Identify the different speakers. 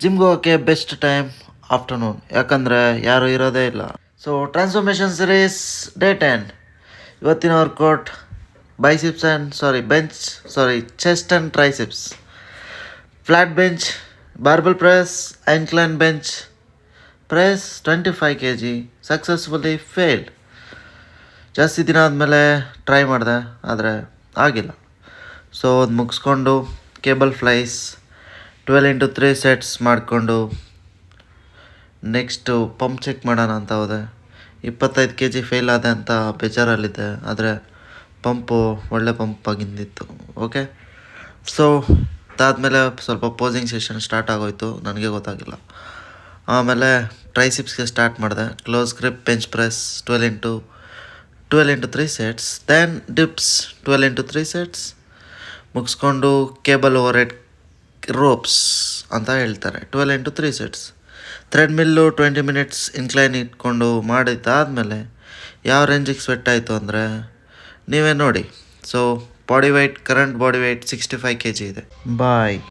Speaker 1: ಜಿಮ್ಗೆ ಹೋಗೋಕ್ಕೆ best time afternoon, ಯಾಕಂದರೆ ಯಾರೂ ಇರೋದೇ ಇಲ್ಲ. So transformation series day 10. ಇವತ್ತಿನ workout chest and triceps, flat bench, barbell press, incline bench press 25 kg. Successfully failed. ಜಾಸ್ತಿ ದಿನ ಆದಮೇಲೆ ಟ್ರೈ ಮಾಡಿದೆ, ಆದರೆ ಆಗಿಲ್ಲ. ಸೊ ಅದು ಮುಗಿಸ್ಕೊಂಡು ಕೇಬಲ್ ಫ್ಲೈಸ್ 12x3 ಸೆಟ್ಸ್ ಮಾಡಿಕೊಂಡು ನೆಕ್ಸ್ಟು ಪಂಪ್ ಚೆಕ್ ಮಾಡೋಣ ಅಂತ ಹೋದೆ. 25 kg ಫೇಲ್ ಆದೆ ಅಂತ ಬೇಜಾರಲ್ಲಿದ್ದೆ, ಆದರೆ ಪಂಪು ಒಳ್ಳೆ ಪಂಪ್ ಆಗಿದ್ದಿತ್ತು. ಓಕೆ, ಸೊ ಅದಾದಮೇಲೆ ಸ್ವಲ್ಪ ಪೋಸಿಂಗ್ ಸೆಷನ್ ಸ್ಟಾರ್ಟ್ ಆಗೋಯ್ತು, ನನಗೆ ಗೊತ್ತಾಗಿಲ್ಲ. ಆಮೇಲೆ ಟ್ರೈಸಿಪ್ಸ್ಗೆ ಸ್ಟಾರ್ಟ್ ಮಾಡಿದೆ. Close grip bench press 12x3 sets, then dips 12x3 sets ಮುಗಿಸ್ಕೊಂಡು ಕೇಬಲ್ ಓವರ್ ಹೆಡ್ ರೋಪ್ಸ್ ಅಂತ ಹೇಳ್ತಾರೆ 12x3 ಸೆಟ್ಸ್. ಥ್ರೆಡ್ಮಿಲ್ಲು 20 minutes ಇನ್ಕ್ಲೈನ್ ಇಟ್ಕೊಂಡು ಮಾಡಿದ್ದಾದಮೇಲೆ ಯಾವ ರೇಂಜಿಗೆ ಸ್ವೆಟ್ ಆಯಿತು ಅಂದರೆ ನೀವೇ ನೋಡಿ. So current body weight 65 kg ಇದೆ. ಬಾಯ್.